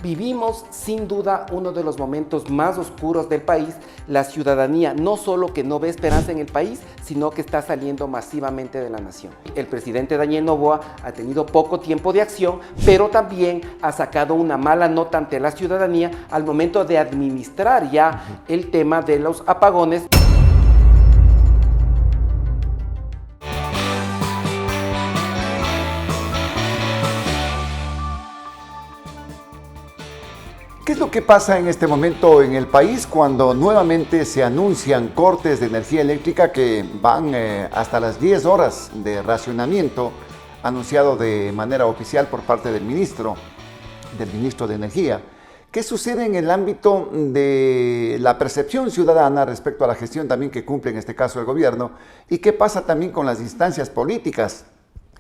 Vivimos sin duda uno de los momentos más oscuros del país. La ciudadanía no solo que no ve esperanza en el país, sino que está saliendo masivamente de la nación. El presidente Daniel Noboa ha tenido poco tiempo de acción, pero también ha sacado una mala nota ante la ciudadanía al momento de administrar ya el tema de los apagones. ¿Qué es lo que pasa en este momento en el país cuando nuevamente se anuncian cortes de energía eléctrica que van hasta las 10 horas de racionamiento anunciado de manera oficial por parte del ministro de Energía? ¿Qué sucede en el ámbito de la percepción ciudadana respecto a la gestión también que cumple en este caso el gobierno? ¿Y qué pasa también con las instancias políticas?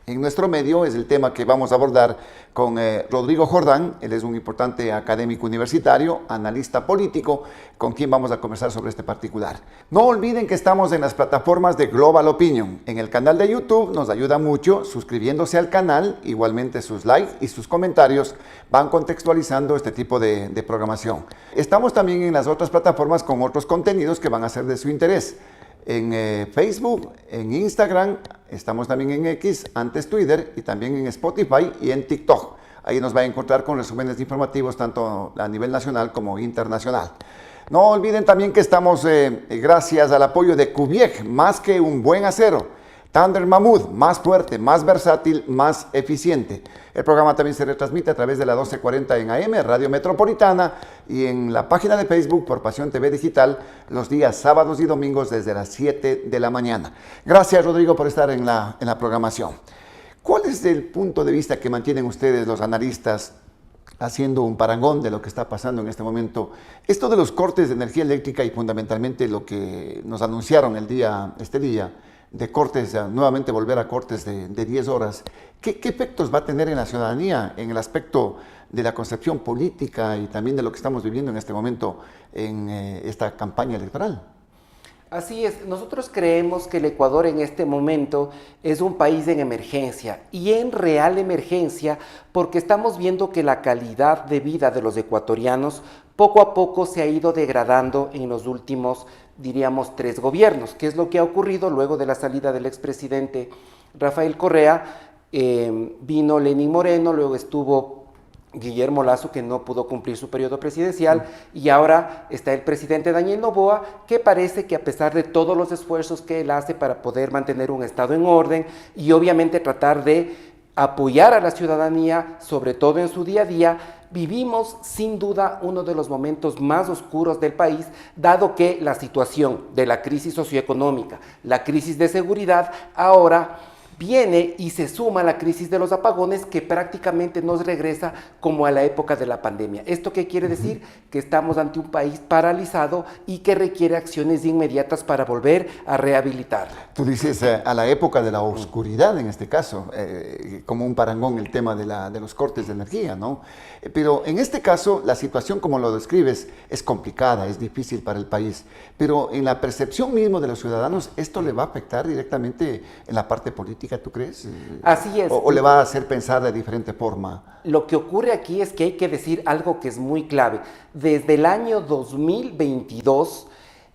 En nuestro medio es el tema que vamos a abordar con Rodrigo Jordán. Él es un importante académico universitario, analista político, con quien vamos a conversar sobre este particular. No olviden que estamos en las plataformas de Global Opinion. En el canal de YouTube nos ayuda mucho suscribiéndose al canal, igualmente sus likes y sus comentarios van contextualizando este tipo de programación. Estamos también en las otras plataformas con otros contenidos que van a ser de su interés. En Facebook, en Instagram, estamos también en X, antes Twitter, y también en Spotify y en TikTok. Ahí nos va a encontrar con resúmenes informativos tanto a nivel nacional como internacional. No olviden también que estamos gracias al apoyo de Cubiec, más que un buen acero. Thunder Mammoth, más fuerte, más versátil, más eficiente. El programa también se retransmite a través de la 1240 en AM, Radio Metropolitana, y en la página de Facebook por Pasión TV Digital, los días sábados y domingos desde las 7 de la mañana. Gracias, Rodrigo, por estar en la programación. ¿Cuál es el punto de vista que mantienen ustedes, los analistas, haciendo un parangón de lo que está pasando en este momento? Esto de los cortes de energía eléctrica y fundamentalmente lo que nos anunciaron este día, de cortes, nuevamente volver a cortes de 10 horas, ¿qué efectos va a tener en la ciudadanía en el aspecto de la concepción política y también de lo que estamos viviendo en este momento en esta campaña electoral? Así es, nosotros creemos que el Ecuador en este momento es un país en emergencia y en real emergencia porque estamos viendo que la calidad de vida de los ecuatorianos poco a poco se ha ido degradando en los últimos, diríamos, 3 gobiernos. ¿Qué es lo que ha ocurrido luego de la salida del expresidente Rafael Correa? Vino Lenín Moreno, luego estuvo Guillermo Lasso, que no pudo cumplir su periodo presidencial, y ahora está el presidente Daniel Noboa, que parece que a pesar de todos los esfuerzos que él hace para poder mantener un Estado en orden y obviamente tratar de apoyar a la ciudadanía, sobre todo en su día a día, vivimos sin duda uno de los momentos más oscuros del país, dado que la situación de la crisis socioeconómica, la crisis de seguridad, ahora viene y se suma a la crisis de los apagones que prácticamente nos regresa como a la época de la pandemia. ¿Esto qué quiere decir? Que estamos ante un país paralizado y que requiere acciones inmediatas para volver a rehabilitar. Tú dices a la época de la oscuridad en este caso, como un parangón el tema de los cortes de energía, ¿no? Pero en este caso la situación como lo describes es complicada, es difícil para el país, pero en la percepción mismo de los ciudadanos esto le va a afectar directamente en la parte política, ¿tú crees? Así es. ¿O le va a hacer pensar de diferente forma? Lo que ocurre aquí es que hay que decir algo que es muy clave. Desde el año 2022,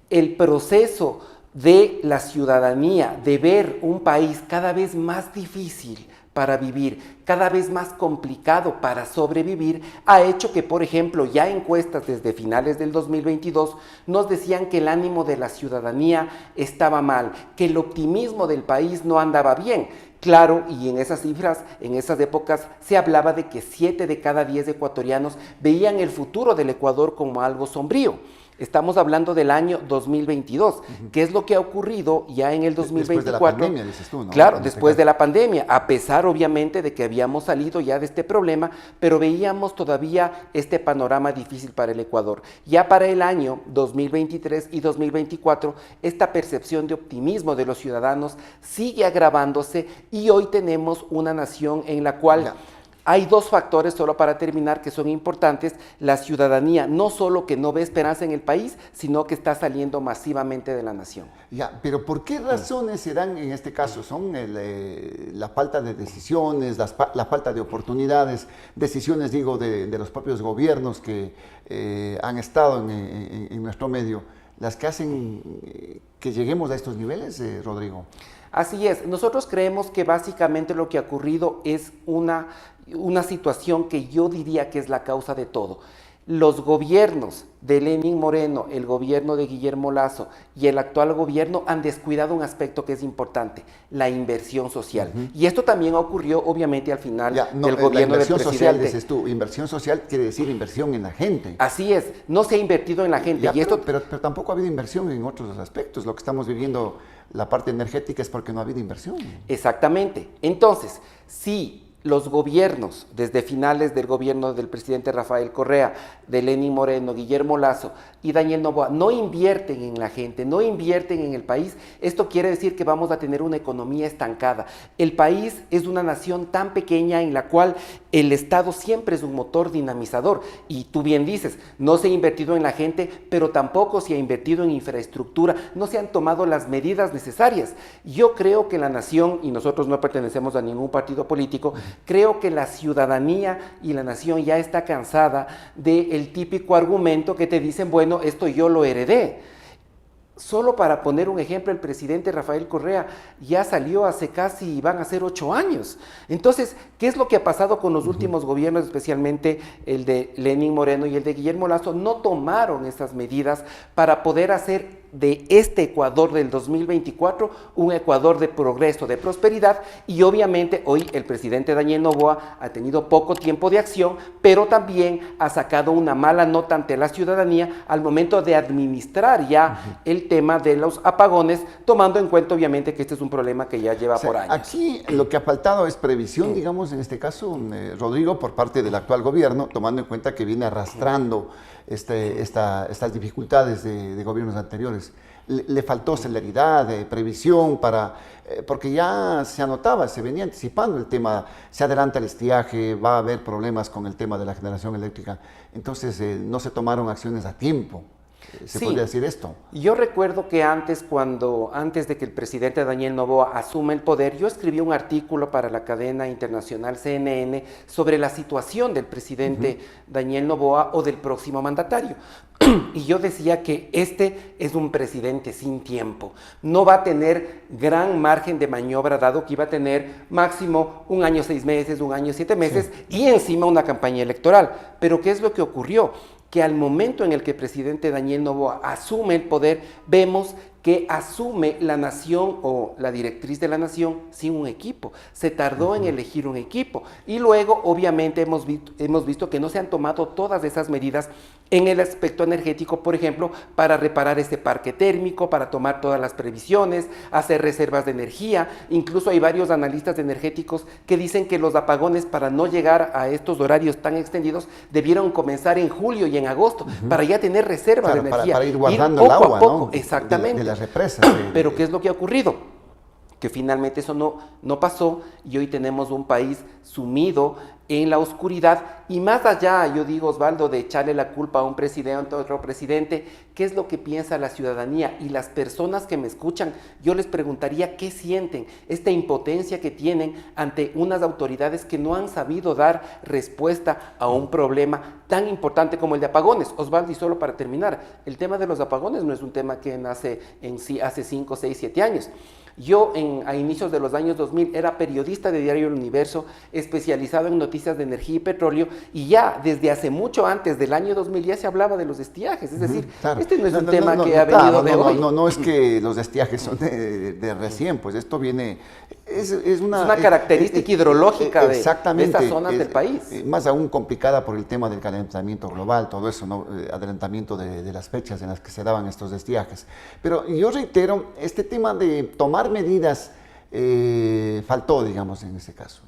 el proceso de la ciudadanía de ver un país cada vez más difícil para vivir, cada vez más complicado para sobrevivir, ha hecho que, por ejemplo, ya encuestas desde finales del 2022 nos decían que el ánimo de la ciudadanía estaba mal, que el optimismo del país no andaba bien. Claro, y en esas cifras, en esas épocas, se hablaba de que 7 de cada 10 ecuatorianos veían el futuro del Ecuador como algo sombrío. Estamos hablando del año 2022. ¿Qué es lo que ha ocurrido ya en el 2024? Después de la pandemia, dices tú, ¿no? Claro, después de la pandemia, a pesar obviamente de que habíamos salido ya de este problema, pero veíamos todavía este panorama difícil para el Ecuador. Ya para el año 2023 y 2024, esta percepción de optimismo de los ciudadanos sigue agravándose y hoy tenemos una nación en la cual Hay dos factores, solo para terminar, que son importantes. La ciudadanía, no solo que no ve esperanza en el país, sino que está saliendo masivamente de la nación. Ya, pero ¿por qué razones se dan en este caso? ¿Son la falta de decisiones, la falta de oportunidades, decisiones, digo, de los propios gobiernos que han estado en nuestro medio, las que hacen que lleguemos a estos niveles, Rodrigo? Así es, nosotros creemos que básicamente lo que ha ocurrido es una situación que yo diría que es la causa de todo. Los gobiernos de Lenín Moreno, el gobierno de Guillermo Lasso y el actual gobierno han descuidado un aspecto que es importante, la inversión social. Y esto también ocurrió obviamente al final del gobierno del presidente. La inversión social, dices tú, inversión social quiere decir inversión en la gente. Así es, no se ha invertido en la gente. Ya, pero tampoco ha habido inversión en otros aspectos. Lo que estamos viviendo, la parte energética, es porque no ha habido inversión. Exactamente. Entonces, si los gobiernos, desde finales del gobierno del presidente Rafael Correa, de Lenín Moreno, Guillermo Lasso y Daniel Noboa, no invierten en la gente, no invierten en el país, esto quiere decir que vamos a tener una economía estancada. El país es una nación tan pequeña en la cual el Estado siempre es un motor dinamizador. Y tú bien dices, no se ha invertido en la gente, pero tampoco se ha invertido en infraestructura, no se han tomado las medidas necesarias. Yo creo que la nación, y nosotros no pertenecemos a ningún partido político, creo que la ciudadanía y la nación ya está cansada del típico argumento que te dicen, bueno, esto yo lo heredé. Solo para poner un ejemplo, el presidente Rafael Correa ya salió hace casi, van a ser 8 años. Entonces, ¿qué es lo que ha pasado con los últimos gobiernos, especialmente el de Lenín Moreno y el de Guillermo Lasso? No tomaron esas medidas para poder hacer de este Ecuador del 2024 un Ecuador de progreso, de prosperidad, y obviamente hoy el presidente Daniel Noboa ha tenido poco tiempo de acción, pero también ha sacado una mala nota ante la ciudadanía al momento de administrar ya el tema de los apagones, tomando en cuenta obviamente que este es un problema que ya lleva por años. Aquí lo que ha faltado es previsión, digamos, en este caso, Rodrigo, por parte del actual gobierno, tomando en cuenta que viene arrastrando estas dificultades de gobiernos anteriores. Le faltó celeridad, previsión, porque ya se anotaba, se venía anticipando el tema, se adelanta el estiaje, va a haber problemas con el tema de la generación eléctrica, entonces no se tomaron acciones a tiempo. ¿Se podría decir esto? Yo recuerdo que antes de que el presidente Daniel Noboa asuma el poder, yo escribí un artículo para la cadena internacional CNN sobre la situación del presidente Daniel Noboa o del próximo mandatario. Y yo decía que este es un presidente sin tiempo. No va a tener gran margen de maniobra, dado que iba a tener máximo 1 año 6 meses, 1 año 7 meses y encima una campaña electoral. Pero ¿qué es lo que ocurrió? Que al momento en el que el presidente Daniel Noboa asume el poder, vemos que asume la nación o la directriz de la nación sin un equipo. Se tardó en elegir un equipo. Y luego, obviamente, hemos visto que no se han tomado todas esas medidas en el aspecto energético, por ejemplo, para reparar este parque térmico, para tomar todas las previsiones, hacer reservas de energía. Incluso hay varios analistas energéticos que dicen que los apagones, para no llegar a estos horarios tan extendidos, debieron comenzar en julio y en agosto, para ya tener reservas de energía. Para ir guardando el agua, poco, ¿no? De Exactamente. De las represas. Pero ¿qué es lo que ha ocurrido? Que finalmente eso no pasó y hoy tenemos un país sumido en la oscuridad. Y más allá, yo digo, Osvaldo, de echarle la culpa a un presidente, a otro presidente, ¿qué es lo que piensa la ciudadanía? Y las personas que me escuchan, yo les preguntaría qué sienten, esta impotencia que tienen ante unas autoridades que no han sabido dar respuesta a un problema tan importante como el de apagones. Osvaldo, y solo para terminar, el tema de los apagones no es un tema que nace en sí hace 5, 6, 7 años. Yo a inicios de los años 2000 era periodista de Diario El Universo, especializado en noticias de energía y petróleo, y ya desde hace mucho antes del año 2000 ya se hablaba de los estiajes, es decir, este no es un tema que ha venido de hoy. No es que los estiajes son de recién, pues esto viene, es una característica hidrológica de estas zonas del país. Más aún complicada por el tema del calentamiento global, todo eso, ¿no? Adelantamiento de las fechas en las que se daban estos estiajes. Pero yo reitero, este tema de tomar medidas faltó, digamos, en este caso.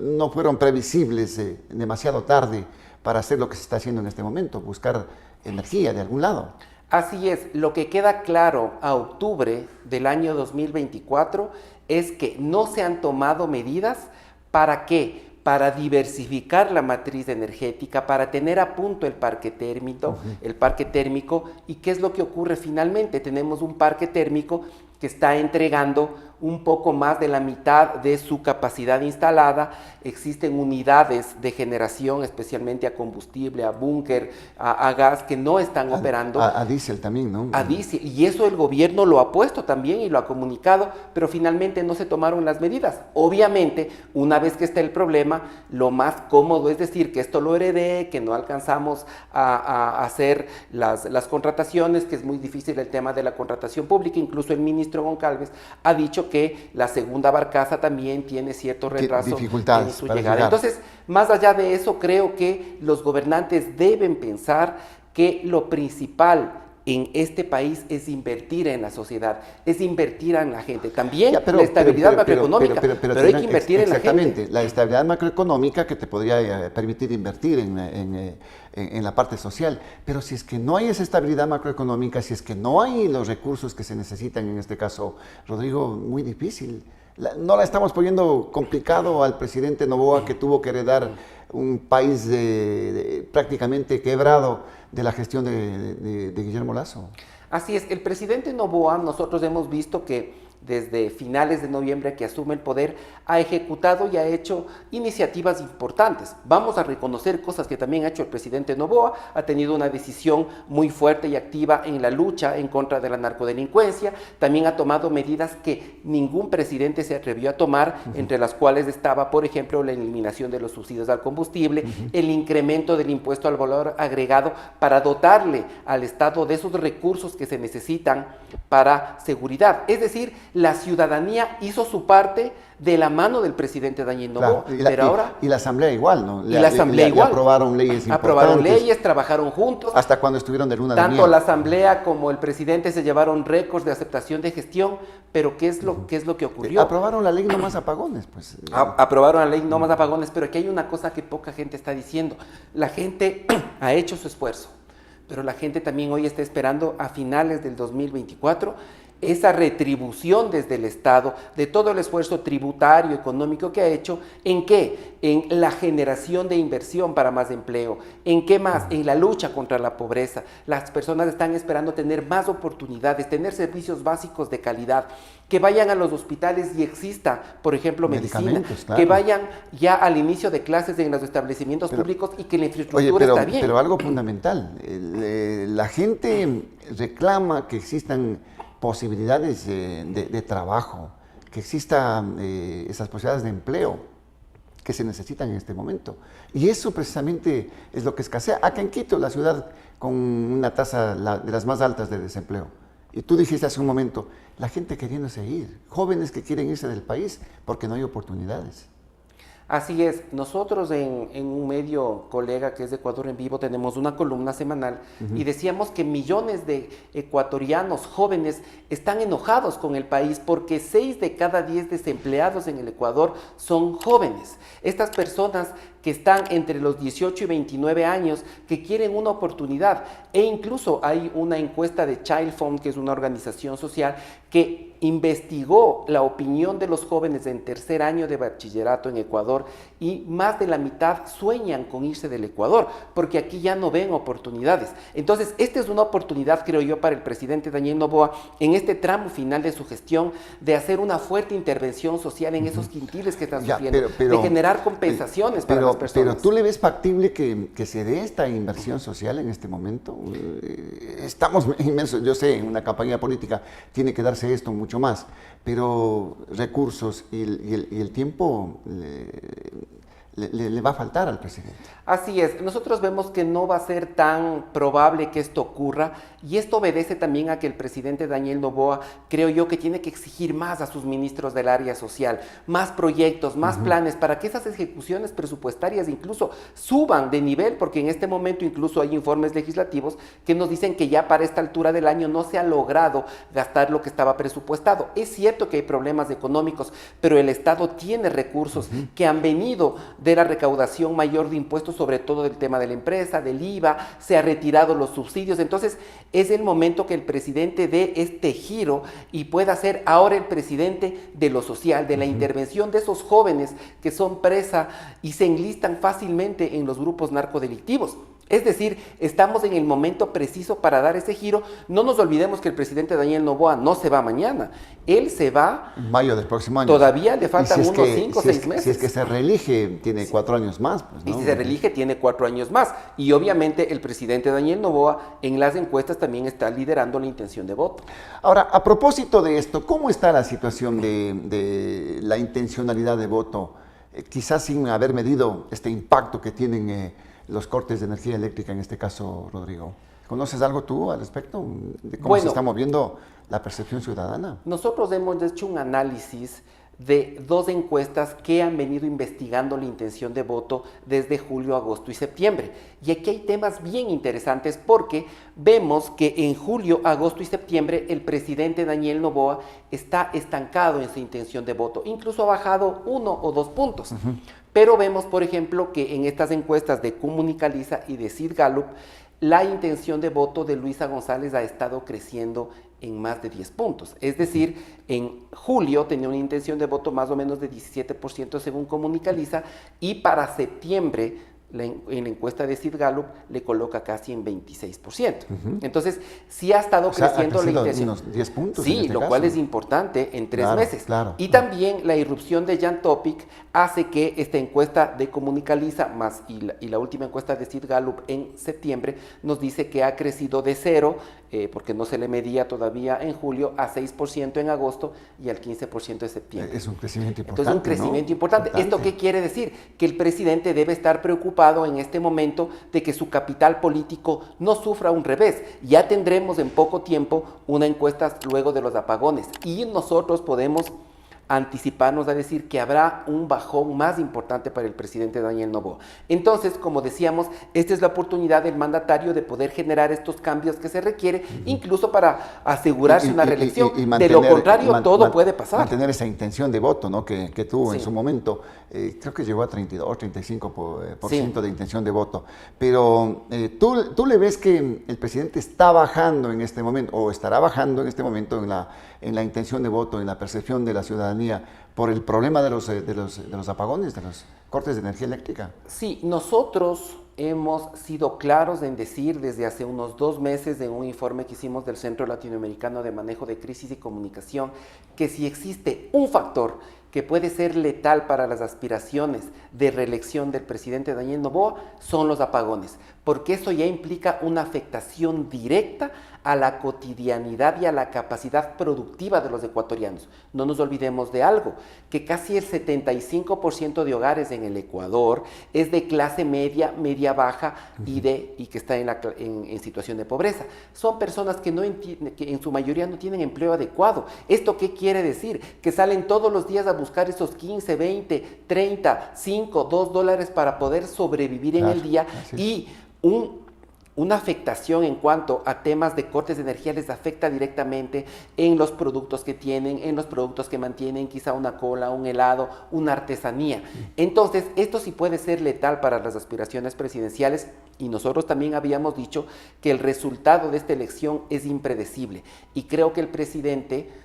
No fueron previsibles demasiado tarde para hacer lo que se está haciendo en este momento, buscar energía de algún lado. Así es, lo que queda claro a octubre del año 2024 es que no se han tomado medidas. ¿Para qué? para diversificar la matriz energética, para tener a punto el parque térmico. ¿Y qué es lo que ocurre finalmente? Tenemos un parque térmico que está entregando un poco más de la mitad de su capacidad instalada. Existen unidades de generación, especialmente a combustible, a búnker, a gas, que no están operando. A diésel también, ¿no? A diésel, y eso el gobierno lo ha puesto también y lo ha comunicado, pero finalmente no se tomaron las medidas. Obviamente, una vez que está el problema, lo más cómodo es decir que esto lo heredé, que no alcanzamos a hacer las contrataciones, que es muy difícil el tema de la contratación pública. Incluso el ministro Goncalves ha dicho que la segunda barcaza también tiene cierto retraso en su llegada. Entonces, más allá de eso, creo que los gobernantes deben pensar que lo principal en este país es invertir en la sociedad, es invertir en la gente. También la estabilidad macroeconómica, pero hay que invertir en la gente. Exactamente, la estabilidad macroeconómica que te podría permitir invertir en la parte social. Pero si es que no hay esa estabilidad macroeconómica, si es que no hay los recursos que se necesitan, en este caso, Rodrigo, muy difícil. No la estamos poniendo complicado al presidente Noboa, que tuvo que heredar un país prácticamente quebrado de la gestión de Guillermo Lasso. Así es, el presidente Noboa, nosotros hemos visto que desde finales de noviembre que asume el poder, ha ejecutado y ha hecho iniciativas importantes. Vamos a reconocer cosas que también ha hecho el presidente Noboa. Ha tenido una decisión muy fuerte y activa en la lucha en contra de la narcodelincuencia. También ha tomado medidas que ningún presidente se atrevió a tomar, entre las cuales estaba, por ejemplo, la eliminación de los subsidios al combustible, el incremento del impuesto al valor agregado para dotarle al Estado de esos recursos que se necesitan para seguridad. Es decir, la ciudadanía hizo su parte de la mano del presidente Daniel Noboa, y la Asamblea igual, ¿no? La Asamblea igual. Aprobaron leyes importantes. Aprobaron leyes, trabajaron juntos. Hasta cuando estuvieron de luna de miel. Tanto la Asamblea como el presidente se llevaron récords de aceptación de gestión, pero ¿qué es lo que ocurrió? Aprobaron la ley no más apagones, pues. Aprobaron la ley no más apagones, pero aquí hay una cosa que poca gente está diciendo. La gente ha hecho su esfuerzo, pero la gente también hoy está esperando a finales del 2024 esa retribución desde el Estado de todo el esfuerzo tributario, económico que ha hecho. ¿En qué? En la generación de inversión para más empleo. ¿En qué más? En la lucha contra la pobreza. Las personas están esperando tener más oportunidades, tener servicios básicos de calidad, que vayan a los hospitales y exista, por ejemplo, medicina, claro, que vayan ya al inicio de clases en los establecimientos públicos y que la infraestructura está bien. Pero algo fundamental, la gente reclama que existan posibilidades de trabajo, que existan esas posibilidades de empleo que se necesitan en este momento. Y eso precisamente es lo que escasea. Acá en Quito, la ciudad con una tasa de las más altas de desempleo. Y tú dijiste hace un momento, la gente queriéndose ir, jóvenes que quieren irse del país porque no hay oportunidades. Así es, nosotros en un medio colega que es de Ecuador en Vivo tenemos una columna semanal y decíamos que millones de ecuatorianos jóvenes están enojados con el país porque 6 de cada 10 desempleados en el Ecuador son jóvenes. Estas personas que están entre los 18 y 29 años, que quieren una oportunidad. E incluso hay una encuesta de Child Fund, que es una organización social, que investigó la opinión de los jóvenes en tercer año de bachillerato en Ecuador, y más de la mitad sueñan con irse del Ecuador, porque aquí ya no ven oportunidades. Entonces, esta es una oportunidad, creo yo, para el presidente Daniel Noboa, en este tramo final de su gestión, de hacer una fuerte intervención social en esos quintiles que están sufriendo, de generar compensaciones para las personas. Pero ¿tú le ves factible que se dé esta inversión social en este momento? Estamos inmersos, yo sé, en una campaña política tiene que darse esto mucho más, pero recursos y el tiempo le va a faltar al presidente. Así es, nosotros vemos que no va a ser tan probable que esto ocurra, y esto obedece también a que el presidente Daniel Noboa, creo yo, que tiene que exigir más a sus ministros del área social, más proyectos, más planes, para que esas ejecuciones presupuestarias incluso suban de nivel, porque en este momento incluso hay informes legislativos que nos dicen que ya para esta altura del año no se ha logrado gastar lo que estaba presupuestado. Es cierto que hay problemas económicos, pero el Estado tiene recursos que han venido de la recaudación mayor de impuestos, sobre todo del tema de la empresa, del IVA, se ha retirado los subsidios. Entonces es el momento que el presidente dé este giro y pueda ser ahora el presidente de lo social, de la intervención de esos jóvenes que son presa y se enlistan fácilmente en los grupos narcodelictivos. Es decir, estamos en el momento preciso para dar ese giro. No nos olvidemos que el presidente Daniel Noboa no se va mañana. Él se va en mayo del próximo año. Todavía le faltan unos 5 o 6 meses. Si es que se reelige, tiene 4 años más. Pues, ¿no? Y si se reelige, tiene 4 años más. Y obviamente el presidente Daniel Noboa en las encuestas también está liderando la intención de voto. Ahora, a propósito de esto, ¿cómo está la situación de la intencionalidad de voto? Quizás sin haber medido este impacto que tienen los cortes de energía eléctrica, en este caso, Rodrigo. ¿Conoces algo tú al respecto de cómo se está moviendo la percepción ciudadana? Nosotros hemos hecho un análisis de 2 encuestas que han venido investigando la intención de voto desde julio, agosto y septiembre. Y aquí hay temas bien interesantes porque vemos que en julio, agosto y septiembre el presidente Daniel Noboa está estancado en su intención de voto. Incluso ha bajado 1 o 2 puntos. Pero vemos, por ejemplo, que en estas encuestas de Comunicaliza y de Sid Gallup, la intención de voto de Luisa González ha estado creciendo en más de 10 puntos. Es decir, en julio tenía una intención de voto más o menos de 17% según Comunicaliza, y para septiembre en la encuesta de Sid Gallup le coloca casi en 26%. Entonces, sí ha estado creciendo la intención. Unos 10 puntos. Sí, lo cual es importante en 3 meses. Y también la irrupción de Jan Topic hace que esta encuesta de Comunicaliza y la última encuesta de Sid Gallup en septiembre nos dice que ha crecido de 0, porque no se le medía todavía en julio, a 6% en agosto y al 15% de septiembre. Es un crecimiento importante. Entonces, un crecimiento importante. ¿Esto qué quiere decir? Que el presidente debe estar preocupado en este momento de que su capital político no sufra un revés. Ya tendremos en poco tiempo una encuesta luego de los apagones y nosotros podemos anticiparnos a decir que habrá un bajón más importante para el presidente Daniel Noboa. Entonces, como decíamos, esta es la oportunidad del mandatario de poder generar estos cambios que se requiere, incluso para asegurarse una reelección. De lo contrario, todo puede pasar. Mantener esa intención de voto, ¿no?, que tuvo en su momento. Creo que llegó a 32, 35% de intención de voto. Pero ¿tú le ves que el presidente está bajando en este momento, o estará bajando en este momento en la intención de voto, en la percepción de la ciudadanía, por el problema de los apagones, de los cortes de energía eléctrica? Sí, nosotros hemos sido claros en decir desde hace unos 2 meses en un informe que hicimos del Centro Latinoamericano de Manejo de Crisis y Comunicación, que si existe un factor que puede ser letal para las aspiraciones de reelección del presidente Daniel Noboa, son los apagones, porque eso ya implica una afectación directa a la cotidianidad y a la capacidad productiva de los ecuatorianos. No nos olvidemos de algo, que casi el 75% de hogares en el Ecuador es de clase media, media baja y que está en situación de pobreza. Son personas que en su mayoría no tienen empleo adecuado. ¿Esto qué quiere decir? Que salen todos los días a buscar esos 15, 20, 30, 5, $2 para poder sobrevivir en el día, y una afectación en cuanto a temas de cortes de energía les afecta directamente en los productos que tienen, en los productos que mantienen, quizá una cola, un helado, una artesanía. Entonces, esto sí puede ser letal para las aspiraciones presidenciales, y nosotros también habíamos dicho que el resultado de esta elección es impredecible, y creo que el presidente,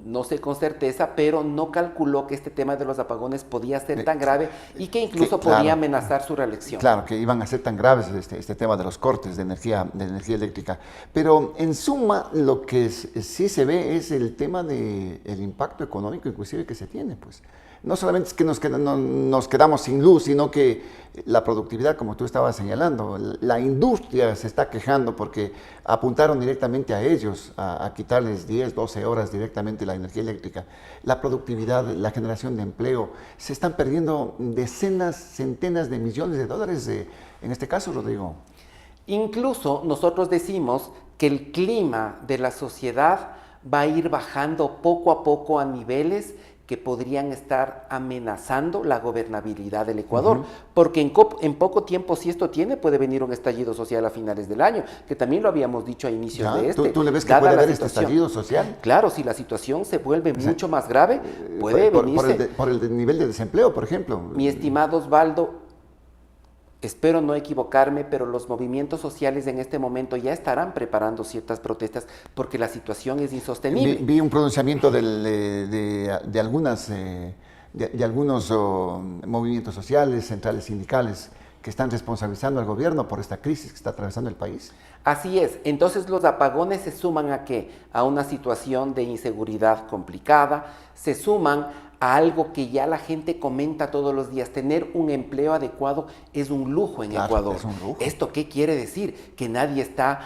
no sé con certeza, pero no calculó que este tema de los apagones podía ser tan grave y que incluso podía amenazar su reelección. Claro, que iban a ser tan graves este tema de los cortes de energía eléctrica. Pero en suma, lo que sí se ve es el tema del impacto económico inclusive que se tiene, pues. No solamente es que nos quedamos sin luz, sino que la productividad, como tú estabas señalando, la industria se está quejando porque apuntaron directamente a ellos, a quitarles 10, 12 horas directamente la energía eléctrica. La productividad, la generación de empleo, se están perdiendo decenas, centenas de millones de dólares, en este caso, Rodrigo. Incluso nosotros decimos que el clima de la sociedad va a ir bajando poco a poco a niveles que podrían estar amenazando la gobernabilidad del Ecuador, porque en poco tiempo, si esto puede venir un estallido social a finales del año, que también lo habíamos dicho a inicios de este. ¿Tú le ves que puede haber este estallido social? Claro, si la situación se vuelve mucho más grave, puede venirse. Por el nivel de desempleo, por ejemplo. Mi estimado Osvaldo, espero no equivocarme, pero los movimientos sociales en este momento ya estarán preparando ciertas protestas porque la situación es insostenible. Vi un pronunciamiento de algunos movimientos sociales, centrales sindicales, que están responsabilizando al gobierno por esta crisis que está atravesando el país. Así es, entonces los apagones se suman ¿a qué? A una situación de inseguridad complicada, se suman a algo que ya la gente comenta todos los días: tener un empleo adecuado es un lujo en Ecuador. Es un lujo. ¿Esto qué quiere decir? Que nadie está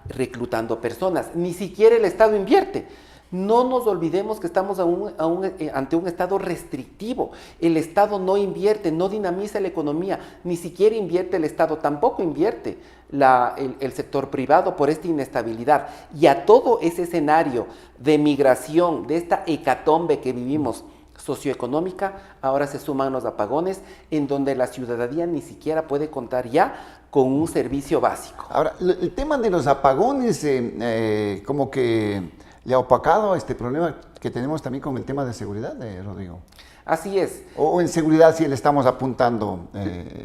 reclutando personas, ni siquiera el Estado invierte. No nos olvidemos que estamos ante un Estado restrictivo. El Estado no invierte, no dinamiza la economía, ni siquiera invierte el Estado, tampoco invierte el sector privado por esta inestabilidad. Y a todo ese escenario de migración, de esta hecatombe que vivimos socioeconómica, ahora se suman los apagones, en donde la ciudadanía ni siquiera puede contar ya con un servicio básico. Ahora, el tema de los apagones, como que le ha opacado este problema que tenemos también con el tema de seguridad, Rodrigo. Así es. O en seguridad sí le estamos apuntando.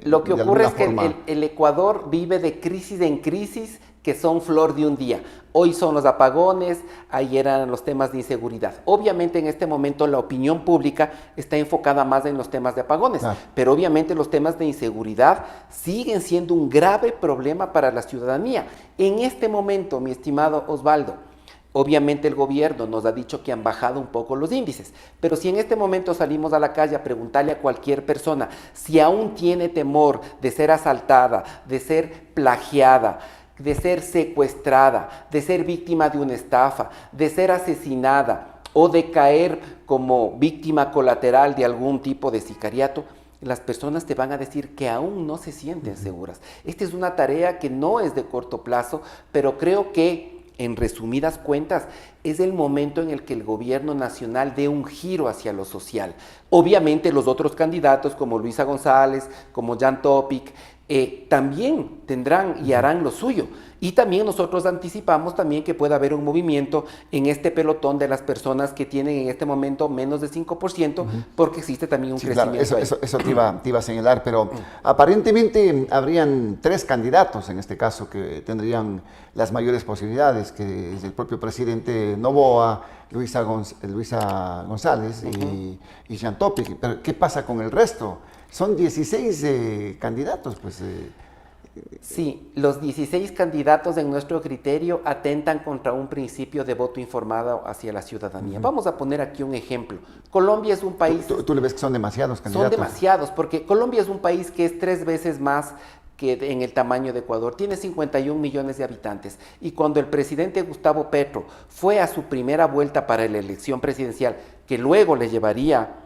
Lo que ocurre es que el Ecuador vive de crisis en crisis que son flor de un día. Hoy son los apagones, ayer eran los temas de inseguridad. Obviamente en este momento la opinión pública está enfocada más en los temas de apagones, pero obviamente los temas de inseguridad siguen siendo un grave problema para la ciudadanía. En este momento, mi estimado Osvaldo, obviamente el gobierno nos ha dicho que han bajado un poco los índices, pero si en este momento salimos a la calle a preguntarle a cualquier persona si aún tiene temor de ser asaltada, de ser plagiada, de ser secuestrada, de ser víctima de una estafa, de ser asesinada o de caer como víctima colateral de algún tipo de sicariato, las personas te van a decir que aún no se sienten seguras. Esta es una tarea que no es de corto plazo, pero creo que, en resumidas cuentas, es el momento en el que el gobierno nacional dé un giro hacia lo social. Obviamente los otros candidatos como Luisa González, como Jan Topic, también tendrán y harán lo suyo. Y también nosotros anticipamos también que pueda haber un movimiento en este pelotón de las personas que tienen en este momento menos de 5%, porque existe también un crecimiento. Claro, eso te iba a señalar, pero aparentemente habrían 3 candidatos en este caso que tendrían las mayores posibilidades, que es el propio presidente Noboa, Luisa González y Jan Topic. Pero ¿qué pasa con el resto? Son 16 candidatos, pues. Sí, los 16 candidatos en nuestro criterio atentan contra un principio de voto informado hacia la ciudadanía. Vamos a poner aquí un ejemplo. Colombia es un país... ¿Tú le ves que son demasiados candidatos? Son demasiados, porque Colombia es un país que es 3 veces más que en el tamaño de Ecuador. Tiene 51 millones de habitantes. Y cuando el presidente Gustavo Petro fue a su primera vuelta para la elección presidencial, que luego le llevaría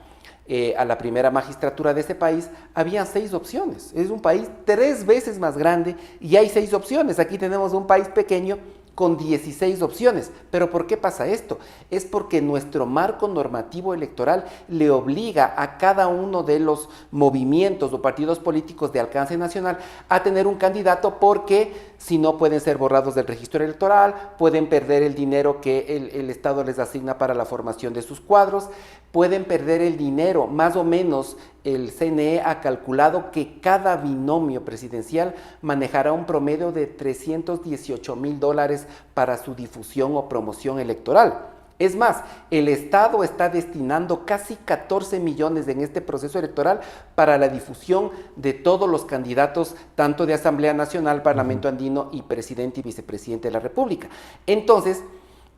a la primera magistratura de ese país, habían 6 opciones. Es un país 3 veces más grande y hay 6 opciones. Aquí tenemos un país pequeño con 16 opciones. ¿Pero por qué pasa esto? Es porque nuestro marco normativo electoral le obliga a cada uno de los movimientos o partidos políticos de alcance nacional a tener un candidato, porque si no pueden ser borrados del registro electoral, pueden perder el dinero que el Estado les asigna para la formación de sus cuadros, pueden perder el dinero. Más o menos el CNE ha calculado que cada binomio presidencial manejará un promedio de $318,000 para su difusión o promoción electoral. Es más, el Estado está destinando casi 14 millones en este proceso electoral para la difusión de todos los candidatos, tanto de Asamblea Nacional, Parlamento Andino y presidente y vicepresidente de la República. Entonces,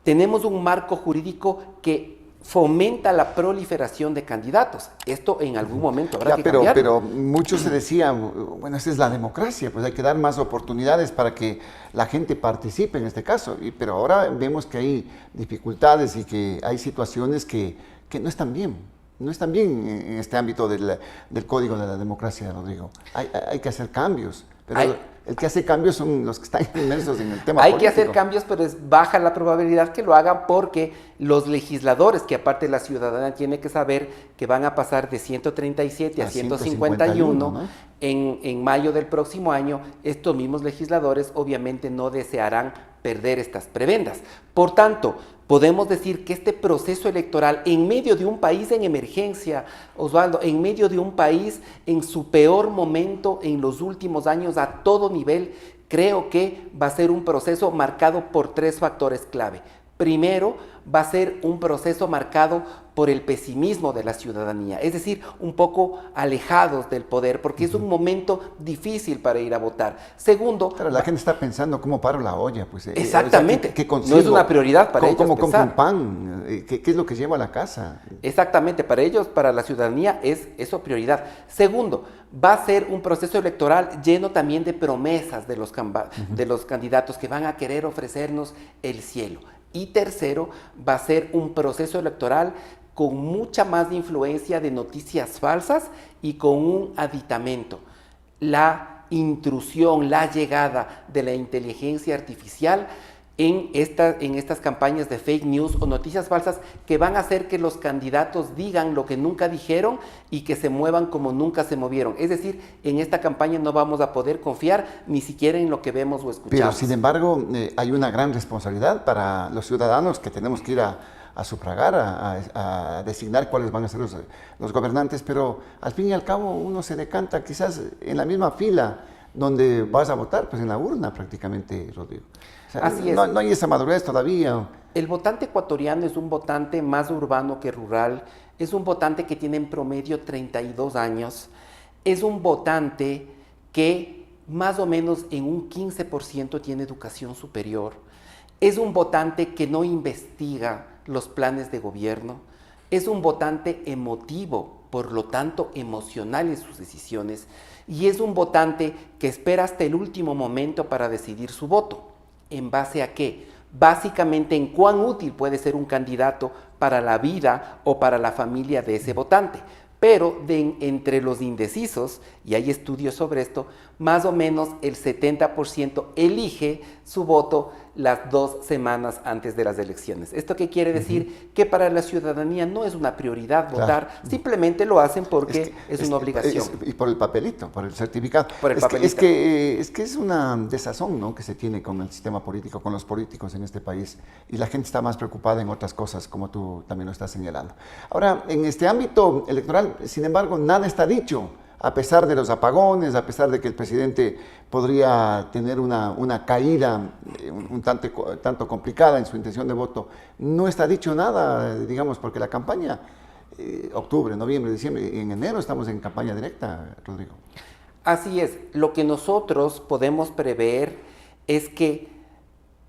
tenemos un marco jurídico que fomenta la proliferación de candidatos. Esto en algún momento habrá que cambiarlo. Pero muchos se decían, bueno, esa es la democracia, pues hay que dar más oportunidades para que la gente participe en este caso. Pero ahora vemos que hay dificultades y que hay situaciones que no están bien. No están bien en este ámbito del código de la democracia, Rodrigo. Hay que hacer cambios. Pero el que hace cambios son los que están inmersos en el tema Hay político. que hacer cambios, pero es baja la probabilidad que lo hagan porque los legisladores, que aparte la ciudadanía tiene que saber que van a pasar de 137 a 151, ¿no? en mayo del próximo año, estos mismos legisladores obviamente no desearán perder estas prebendas. Por tanto, podemos decir que este proceso electoral en medio de un país en emergencia, Osvaldo, en medio de un país en su peor momento en los últimos años a todo nivel, creo que va a ser un proceso marcado por 3 factores clave. Primero, va a ser un proceso marcado por el pesimismo de la ciudadanía, es decir, un poco alejados del poder, porque es un momento difícil para ir a votar. Segundo, Claro, la gente está pensando cómo paro la olla, pues. Exactamente, ¿qué no consigo? es una prioridad para ellos ¿Cómo compro pensar. un pan? ¿Qué es lo que llevo a la casa? Exactamente, para ellos, para la ciudadanía, es eso prioridad. Segundo, va a ser un proceso electoral lleno también de promesas de los candidatos que van a querer ofrecernos el cielo. Y tercero, va a ser un proceso electoral con mucha más influencia de noticias falsas y con un aditamento. La intrusión, la llegada de la inteligencia artificial en estas campañas de fake news o noticias falsas que van a hacer que los candidatos digan lo que nunca dijeron y que se muevan como nunca se movieron. Es decir, en esta campaña no vamos a poder confiar ni siquiera en lo que vemos o escuchamos. Pero, sin embargo, hay una gran responsabilidad para los ciudadanos que tenemos que ir a sufragar, a designar cuáles van a ser los gobernantes, pero al fin y al cabo uno se decanta quizás en la misma fila donde vas a votar, pues en la urna prácticamente, Rodrigo. O sea, Así es. No hay esa madurez todavía. El votante ecuatoriano es un votante más urbano que rural, es un votante que tiene en promedio 32 años, es un votante que más o menos en un 15% tiene educación superior, es un votante que no investiga los planes de gobierno, es un votante emotivo, por lo tanto emocional en sus decisiones, y es un votante que espera hasta el último momento para decidir su voto. ¿En base a qué? Básicamente en cuán útil puede ser un candidato para la vida o para la familia de ese votante. Pero entre los indecisos, y hay estudios sobre esto, más o menos el 70% elige su voto las 2 semanas antes de las elecciones. ¿Esto qué quiere decir? Que para la ciudadanía no es una prioridad votar, Claro. Simplemente lo hacen porque es una obligación. Y por el papelito, por el certificado. Por el papelito. Es que es una desazón, ¿no?, que se tiene con el sistema político, con los políticos en este país. Y la gente está más preocupada en otras cosas, como tú también lo estás señalando. Ahora, en este ámbito electoral, sin embargo, nada está dicho. A pesar de los apagones, a pesar de que el presidente podría tener una caída un tanto complicada en su intención de voto, no está dicho nada, digamos, porque la campaña, octubre, noviembre, diciembre, en enero estamos en campaña directa, Rodrigo. Así es, lo que nosotros podemos prever es que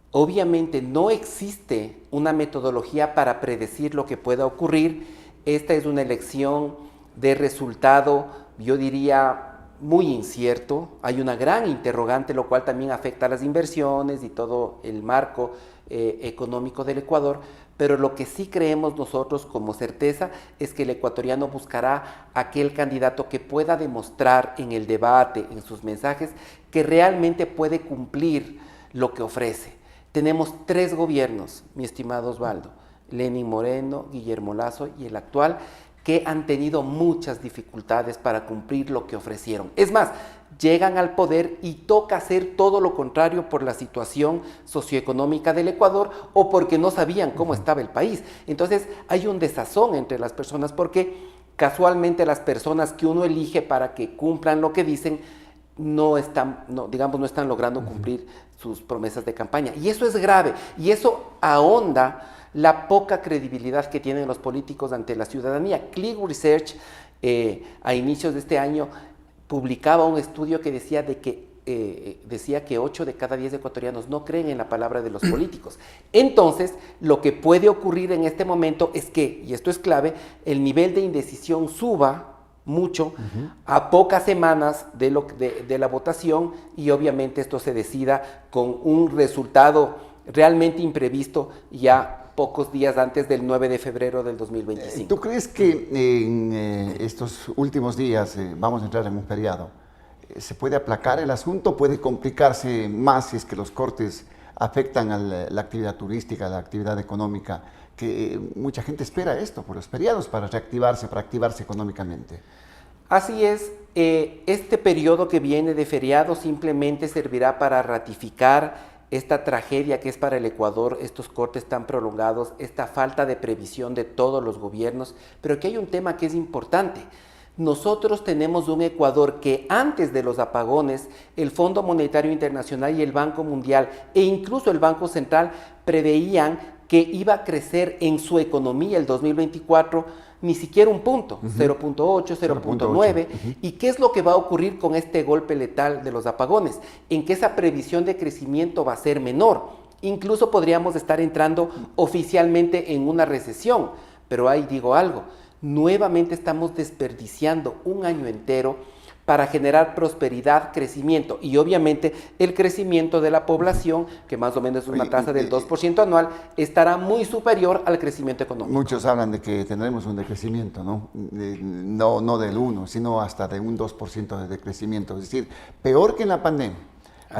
obviamente no existe una metodología para predecir lo que pueda ocurrir. Esta es una elección de resultado, yo diría, muy incierto. Hay una gran interrogante, lo cual también afecta a las inversiones y todo el marco económico del Ecuador, pero lo que sí creemos nosotros como certeza es que el ecuatoriano buscará aquel candidato que pueda demostrar en el debate, en sus mensajes, que realmente puede cumplir lo que ofrece. Tenemos 3 gobiernos, mi estimado Osvaldo, Lenín Moreno, Guillermo Lasso y el actual, que han tenido muchas dificultades para cumplir lo que ofrecieron. Es más, llegan al poder y toca hacer todo lo contrario por la situación socioeconómica del Ecuador o porque no sabían cómo estaba el país. Entonces hay un desazón entre las personas porque casualmente las personas que uno elige para que cumplan lo que dicen no están logrando cumplir sus promesas de campaña. Y eso es grave y eso ahonda la poca credibilidad que tienen los políticos ante la ciudadanía. Click Research a inicios de este año publicaba un estudio que decía que 8 de cada 10 ecuatorianos no creen en la palabra de los políticos. Entonces, lo que puede ocurrir en este momento es que, y esto es clave, el nivel de indecisión suba mucho a pocas semanas de la votación y obviamente esto se decida con un resultado realmente imprevisto ya pocos días antes del 9 de febrero del 2025. ¿Tú crees que en estos últimos días vamos a entrar en un feriado? ¿Se puede aplacar el asunto? ¿Puede complicarse más si es que los cortes afectan a la actividad turística, a la actividad económica? Que mucha gente espera esto por los feriados para reactivarse, para activarse económicamente. Así es, este periodo que viene de feriado simplemente servirá para ratificar esta tragedia que es para el Ecuador, estos cortes tan prolongados, esta falta de previsión de todos los gobiernos, pero aquí hay un tema que es importante. Nosotros tenemos un Ecuador que antes de los apagones, el Fondo Monetario Internacional y el Banco Mundial e incluso el Banco Central preveían que iba a crecer en su economía el 2024 ni siquiera un punto, 0.8, 0.9. ¿Y qué es lo que va a ocurrir con este golpe letal de los apagones? En que esa previsión de crecimiento va a ser menor. Incluso podríamos estar entrando oficialmente en una recesión. Pero ahí digo algo, nuevamente estamos desperdiciando un año entero para generar prosperidad, crecimiento y obviamente el crecimiento de la población, que más o menos es una tasa del 2% anual, estará muy superior al crecimiento económico. Muchos hablan de que tendremos un decrecimiento, ¿no? No del 1, sino hasta de un 2% de decrecimiento, es decir, peor que en la pandemia.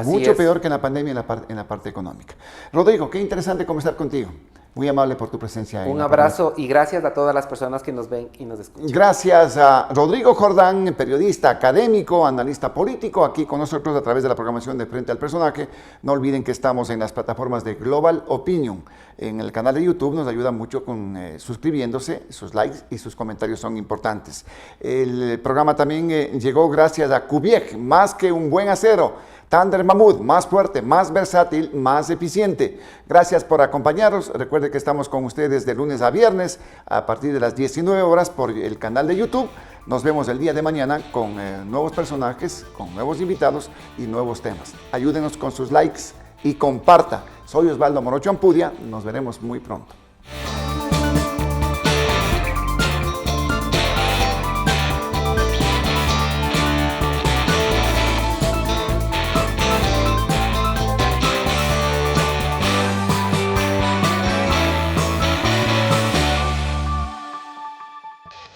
Mucho peor que en la pandemia en la parte económica. Rodrigo, qué interesante conversar contigo. Muy amable por tu presencia. Un abrazo y gracias a todas las personas que nos ven y nos escuchan. Gracias a Rodrigo Jordán, periodista académico, analista político, aquí con nosotros a través de la programación de Frente al Personaje. No olviden que estamos en las plataformas de Global Opinion. En el canal de YouTube nos ayuda mucho con suscribiéndose, sus likes y sus comentarios son importantes. El programa también llegó gracias a Cubiec, más que un buen acero. Thunder Mammoth, más fuerte, más versátil, más eficiente. Gracias por acompañarnos. Recuerde que estamos con ustedes de lunes a viernes a partir de las 19 horas por el canal de YouTube. Nos vemos el día de mañana con nuevos personajes, con nuevos invitados y nuevos temas. Ayúdenos con sus likes y comparta. Soy Osvaldo Morocho Ampudia. Nos veremos muy pronto.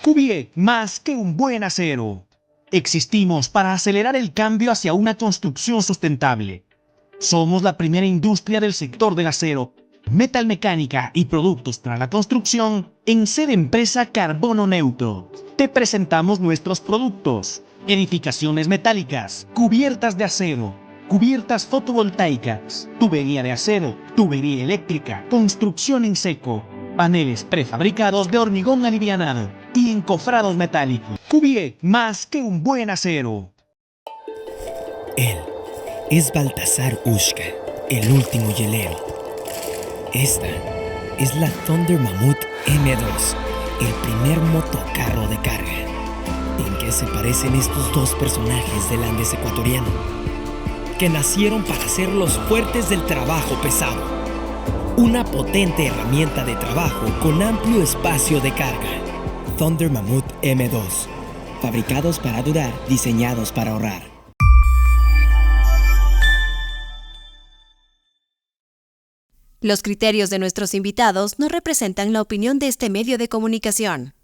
Cubiec, más que un buen acero. Existimos para acelerar el cambio hacia una construcción sustentable. Somos la primera industria del sector del acero, metalmecánica y productos para la construcción en ser empresa carbono neutro. Te presentamos nuestros productos: edificaciones metálicas, cubiertas de acero, cubiertas fotovoltaicas, tubería de acero, tubería eléctrica, construcción en seco, paneles prefabricados de hormigón alivianado y encofrados metálicos. Cubiec, más que un buen acero. Él es Baltasar Ushka, el último hielero. Esta es la Thunder Mammoth M2, el primer motocarro de carga. ¿En qué se parecen estos dos personajes del Andes ecuatoriano? Que nacieron para ser los fuertes del trabajo pesado. Una potente herramienta de trabajo con amplio espacio de carga. Thunder Mammoth M2. Fabricados para durar, diseñados para ahorrar. Los criterios de nuestros invitados no representan la opinión de este medio de comunicación.